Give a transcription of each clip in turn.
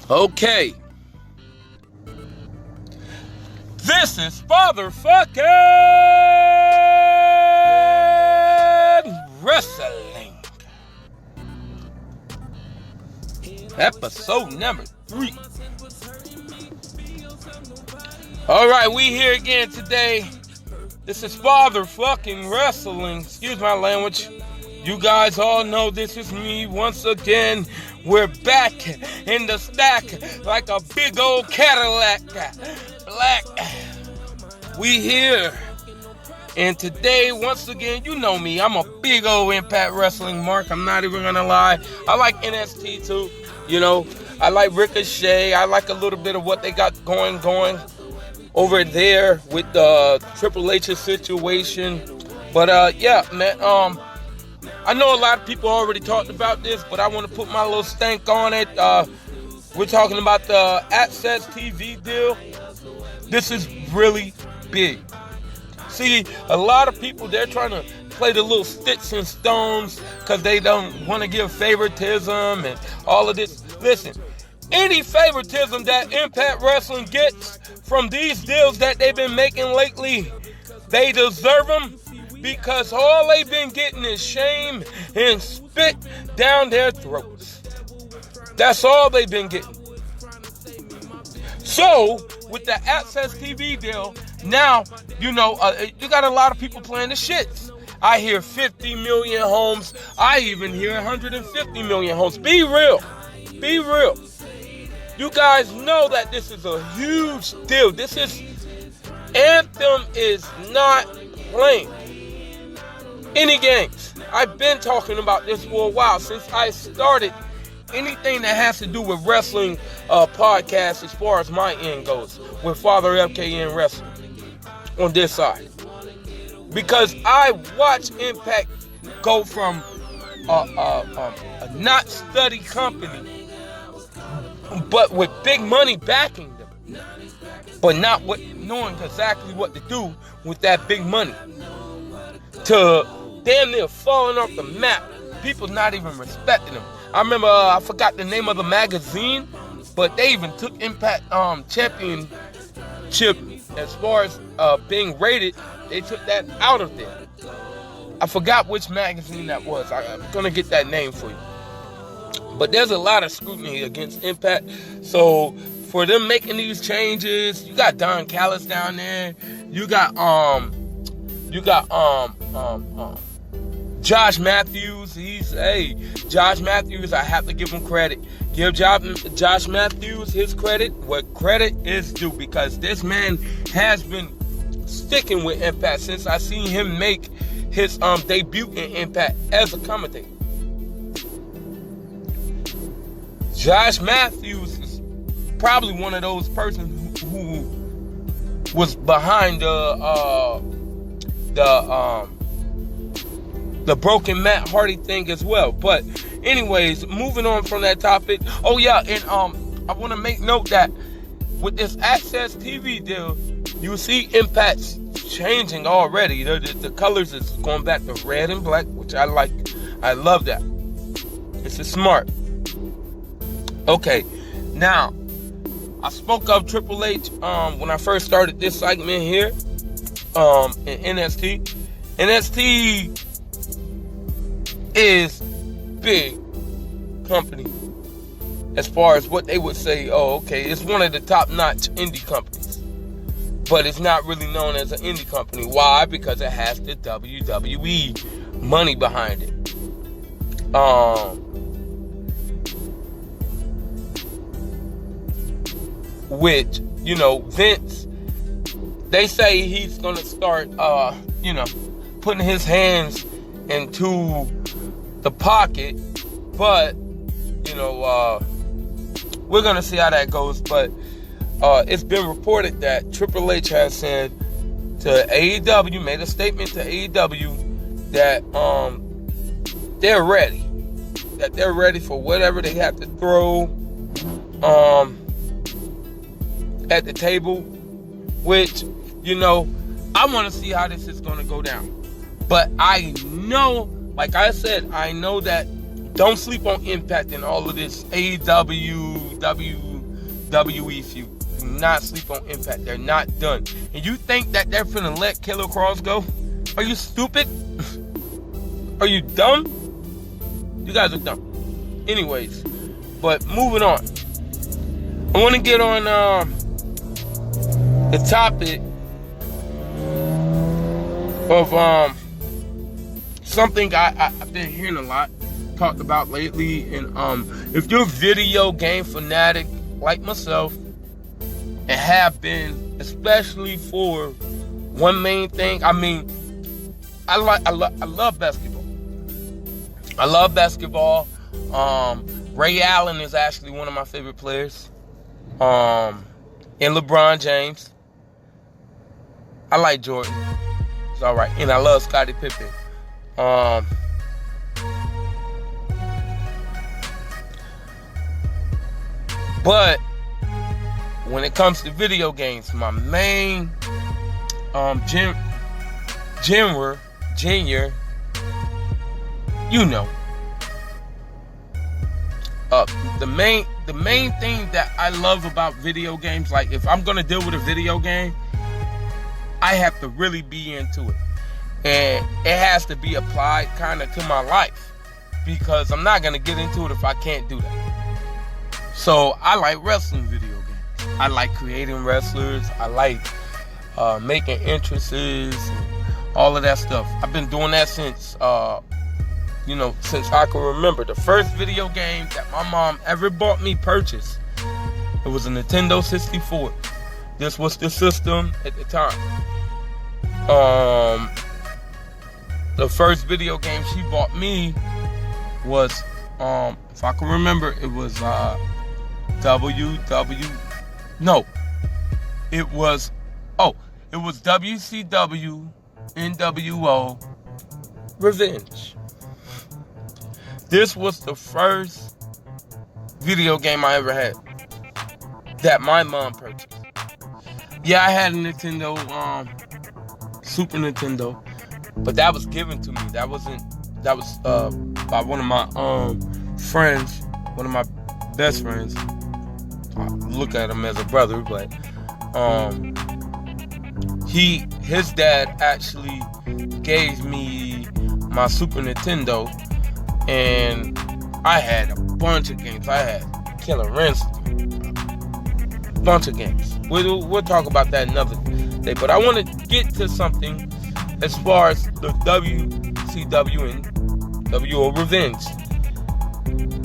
Okay. This is fatherfucking wrestling. Episode number 3. Alright, we here again today. This is fatherfucking wrestling. Excuse my language. You guys all know this is me once again. We're back in the stack like a big old Cadillac. Black. We here. And today, once again, you know me. I'm a big old Impact Wrestling mark. I'm not even gonna lie. I like NXT too. You know, I like Ricochet. I like a little bit of what they got going over there with the Triple H's situation. But yeah, man. I know a lot of people already talked about this, but I want to put my little stank on it. We're talking about the Access TV deal. This is really big. See, a lot of people, they're trying to play the little sticks and stones because they don't want to give favoritism and all of this. Listen, any favoritism that Impact Wrestling gets from these deals that they've been making lately, they deserve them. Because all they've been getting is shame and spit down their throats. That's all they've been getting. So, with the Access TV deal, now, you know, you got a lot of people playing the shits. I hear 50 million homes. I even hear 150 million homes. Be real. Be real. You guys know that this is a huge deal. Anthem is not playing any games. I've been talking about this for a while, since I started anything that has to do with wrestling podcasts as far as my end goes, with Father FKN Wrestling on this side. Because I watch Impact go from a not steady company, but with big money backing them, but not knowing exactly what to do with that big money, to damn near falling off the map. People not even respecting them. I remember, I forgot the name of the magazine, but they even took Impact Championship as far as being rated. They took that out of there. I forgot which magazine that was. I'm gonna get that name for you. But there's a lot of scrutiny against Impact. So for them making these changes, you got Don Callis down there. You got Josh Matthews. Josh Matthews, I have to give him credit. Give Josh Matthews his credit, what credit is due, because this man has been sticking with Impact since I seen him make his debut in Impact as a commentator. Josh Matthews is probably one of those persons who was behind the broken Matt Hardy thing as well. But anyways, moving on from that topic. Oh yeah, and I want to make note that with this Access TV deal, you see Impact's changing already. The colors is going back to red and black, which I like. I love that. This is smart. Okay, now I spoke of Triple H when I first started this segment here in NXT. NXT is big company as far as what they would say. Oh, okay, it's one of the top-notch indie companies, but it's not really known as an indie company. Why? Because it has the WWE money behind it. Which, you know, Vince, they say he's gonna start putting his hands into the pocket, but we're gonna see how that goes. But it's been reported that Triple H has said to AEW, made a statement to AEW that they're ready for whatever they have to throw at the table, which, I want to see how this is going to go down. But I know, like I said, I know that don't sleep on Impact and all of this AEW, WWE feud. Do not sleep on Impact. They're not done. And you think that they're finna let Killer Kross go? Are you stupid? Are you dumb? You guys are dumb. Anyways, but moving on. I want to get on the topic of something I've been hearing a lot talked about lately. And if you're a video game fanatic like myself, and have been, especially for one main thing. I mean, I love basketball. I love basketball. Ray Allen is actually one of my favorite players. And LeBron James. I like Jordan. It's all right. And I love Scottie Pippen. But when it comes to video games, my main genre, you know, the main thing that I love about video games, like if I'm gonna deal with a video game, I have to really be into it, and it has to be applied kind of to my life, because I'm not gonna get into it if I can't do that. So I like wrestling video games. I like creating wrestlers. I like making entrances and all of that stuff. I've been doing that since since I can remember. The first video game that my mom ever bought me purchased, it was a Nintendo 64. This was the system at the time. The first video game she bought me was, if I can remember, it was WCW NWO Revenge. This was the first video game I ever had that my mom purchased. Yeah, I had a Nintendo, Super Nintendo, but that was given to me. That was by one of my friends, one of my best friends. I look at him as a brother, but his dad actually gave me my Super Nintendo, and I had a bunch of games. I had Killer Rant, a bunch of games. We'll talk about that another day, but I want to get to something as far as the WCW and WO Revenge.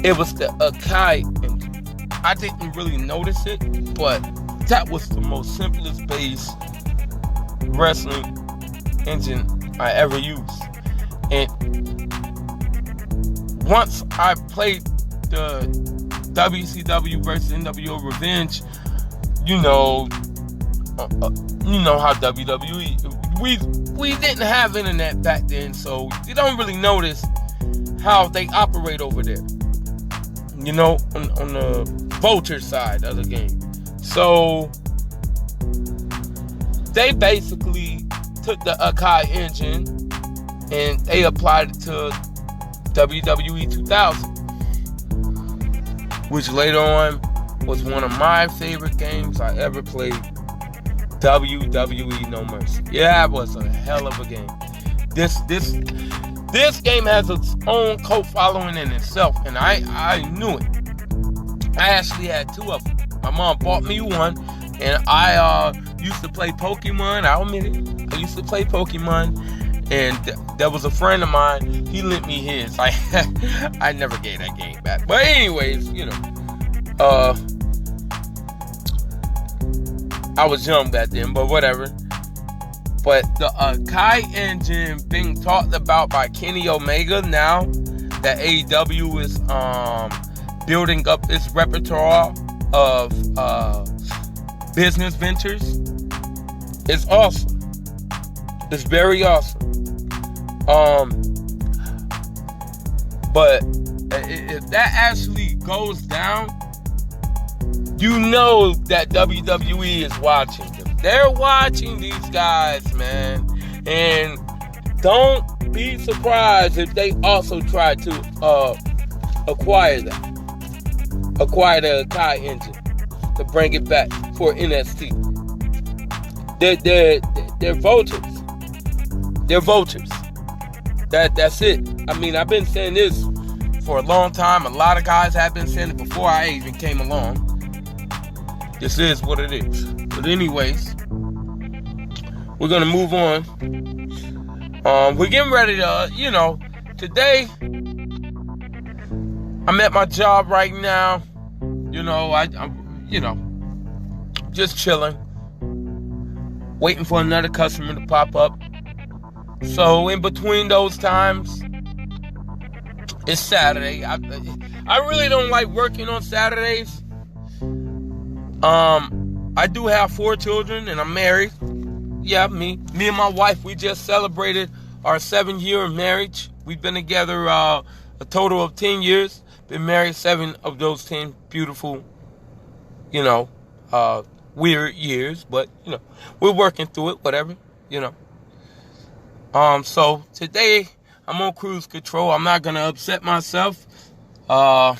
It was the Akai engine. I didn't really notice it, but that was the most simplest base wrestling engine I ever used. And once I played the WCW versus NWO Revenge, you know how WWE, we didn't have internet back then, so you don't really notice how they operate over there, on the Vulture side of the game. So they basically took the Akai engine and they applied it to WWE 2000, which later on was one of my favorite games I ever played. WWE No Mercy. Yeah, it was a hell of a game. This game has its own cult following in itself, and I knew it. I actually had two of them. My mom bought me one, and I used to play Pokemon. I'll admit it. I used to play Pokemon, and there was a friend of mine. He lent me his. I never gave that game back. But anyways, I was young back then, but whatever. But the Akai engine being talked about by Kenny Omega now that AEW is building up its repertoire of business ventures, is awesome. It's very awesome. But if that actually goes down, you know that WWE is watching them. They're watching these guys, man. And don't be surprised if they also try to acquire the Akai engine. to bring it back for NXT. They're vultures. They're vultures. That's it. I mean, I've been saying this for a long time. A lot of guys have been saying it before I even came along. This is what it is. But anyways, we're gonna move on. We're getting ready to, today I'm at my job right now. I'm just chilling, waiting for another customer to pop up. So in between those times, it's Saturday. I really don't like working on Saturdays. I do have 4 children and I'm married. Yeah, me and my wife, we just celebrated our 7th year of marriage. We've been together a total of 10 years. Been married 7 of those 10 beautiful, weird years. But, we're working through it, whatever, So today I'm on cruise control. I'm not going to upset myself. We're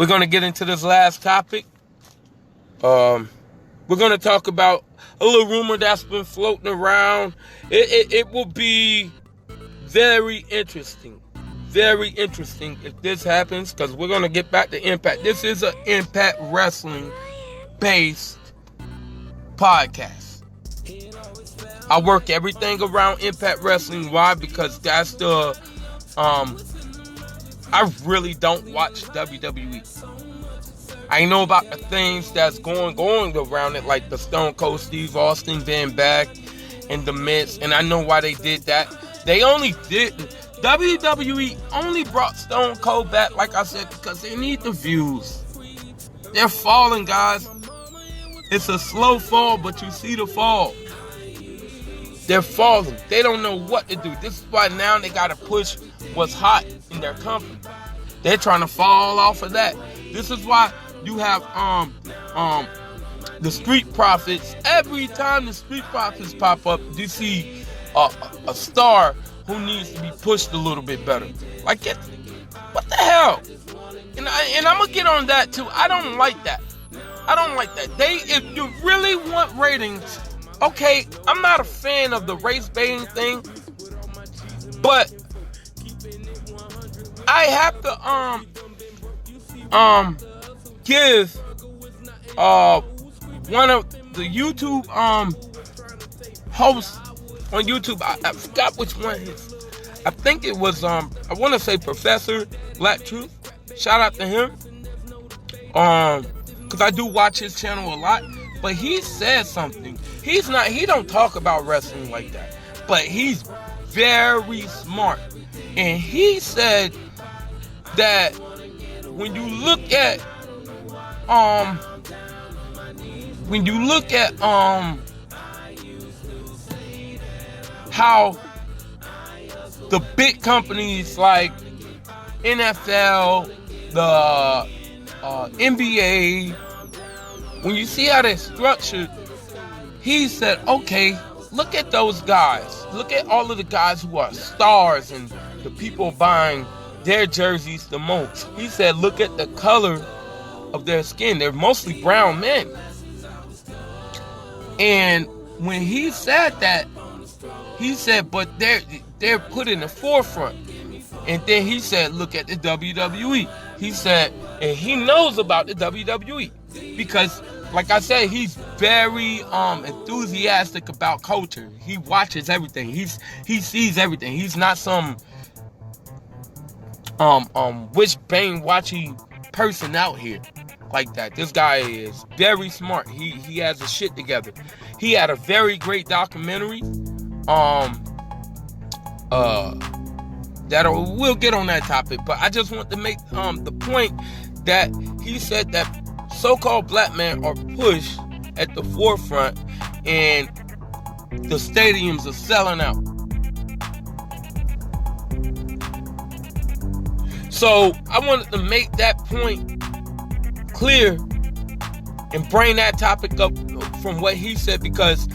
going to get into this last topic. We're going to talk about a little rumor that's been floating around. It will be very interesting. Very interesting if this happens, because we're going to get back to Impact. This is an Impact Wrestling based podcast. I work everything around Impact Wrestling. Why? Because that's the I really don't watch WWE. I know about the things that's going around it, like the Stone Cold Steve Austin being back and the Miz, and I know why they did that. WWE only brought Stone Cold back, like I said, because they need the views. They're falling, guys. It's a slow fall, but you see the fall. They're falling. They don't know what to do. This is why now they got to push what's hot in their company. They're trying to fall off of that. This is why you have the Street Profits. Every time the Street Profits pop up, you see a star who needs to be pushed a little bit better. Like, what the hell? And I'm gonna get on that too. I don't like that. If you really want ratings, okay, I'm not a fan of the race baiting thing, but I have to give one of the YouTube hosts on YouTube. I forgot which one it is. I think it was I want to say Professor Black Truth. Shout out to him. Because I do watch his channel a lot. But he said something. He don't talk about wrestling like that. But he's very smart. And he said that when you look at how the big companies like NFL, the NBA, when you see how they're structured, he said, okay, look at those guys. Look at all of the guys who are stars and the people buying their jerseys the most. He said, look at the color of their skin. They're mostly brown men. And when he said that, he said, but they're put in the forefront. And then he said, look at the WWE. He said, and he knows about the WWE because, like I said, he's very enthusiastic about culture. He watches everything. He sees everything. He's not some wishbone watching person out here like that. This guy is very smart. He has his shit together. He had a very great documentary. We'll get on that topic, but I just want to make the point that he said that so-called black men are pushed at the forefront and the stadiums are selling out. So I wanted to make that point clear and bring that topic up from what he said, because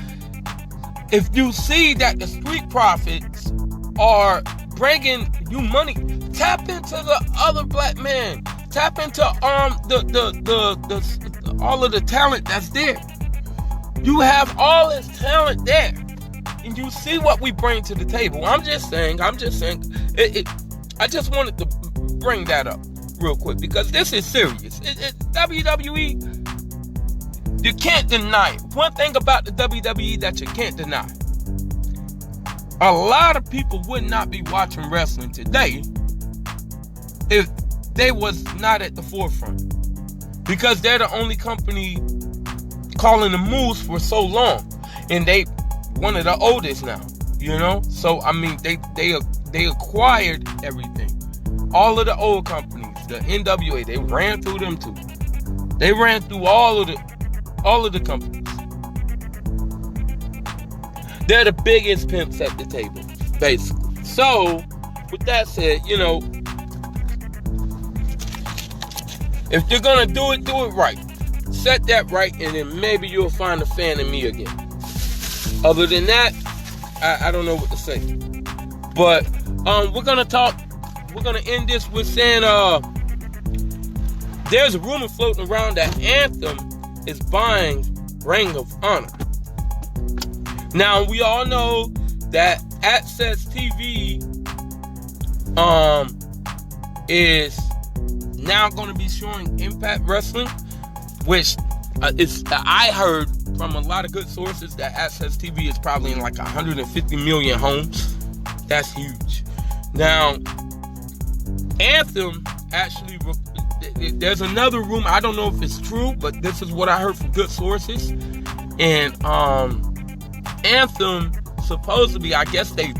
if you see that the Street Profits are bringing you money, tap into the other black men. Tap into the all of the talent that's there. You have all this talent there, and you see what we bring to the table. I'm just saying. I just wanted to bring that up real quick because this is serious. WWE, you can't deny it. One thing about the WWE that you can't deny: a lot of people would not be watching wrestling today if they was not at the forefront, because they're the only company calling the moves for so long, and they one of the oldest now, you know. So I mean, they acquired everything. All of the old companies, the NWA, they ran through them too. They ran through all of the companies. They're the biggest pimps at the table, basically. So, with that said, you know, if you're gonna do it right. Set that right, and then maybe you'll find a fan in me again. Other than that, I don't know what to say. But we're gonna end this with saying there's a rumor floating around that Anthem is buying Ring of Honor. Now we all know that Access TV is now going to be showing Impact Wrestling, which I heard from a lot of good sources that Access TV is probably in like 150 million homes. That's huge. Now, Anthem actually, there's another rumor. I don't know if it's true, but this is what I heard from good sources. And Anthem supposedly, I guess they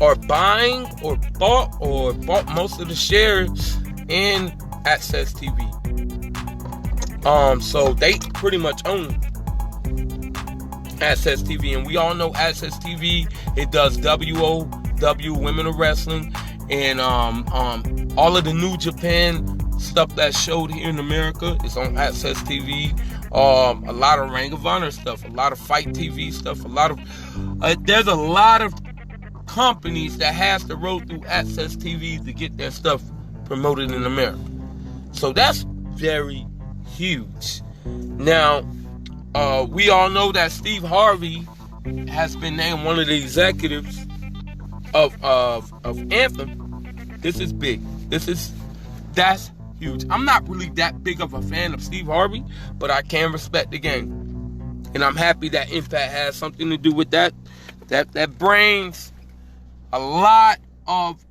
are buying or bought most of the shares in Access TV. So they pretty much own Access TV, and we all know Access TV. It does WOW, Women of Wrestling, and all of the New Japan stuff that's showed here in America is on Access TV. A lot of Ring of Honor stuff, a lot of Fight TV stuff, there's a lot of companies that has to roll through Access TV to get their stuff promoted in America. So that's very huge. Now, we all know that Steve Harvey has been named one of the executives of Anthem. This is big. That's huge. I'm not really that big of a fan of Steve Harvey, but I can respect the game, and I'm happy that Impact has something to do with that. That brings a lot of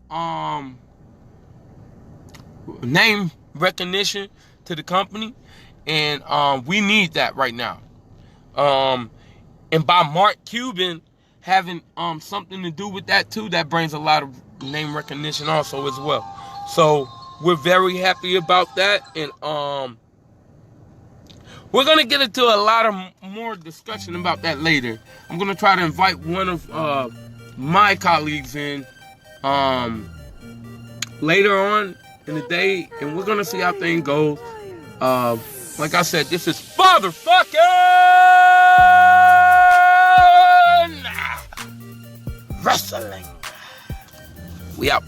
name recognition to the company, and we need that right now. And by Mark Cuban having something to do with that too, that brings a lot of name recognition also as well. So we're very happy about that, and we're gonna get into a lot of more discussion about that later. I'm gonna try to invite one of my colleagues in later on in the day, and we're gonna see how things go. Like I said, this is fatherfucking wrestling. We out.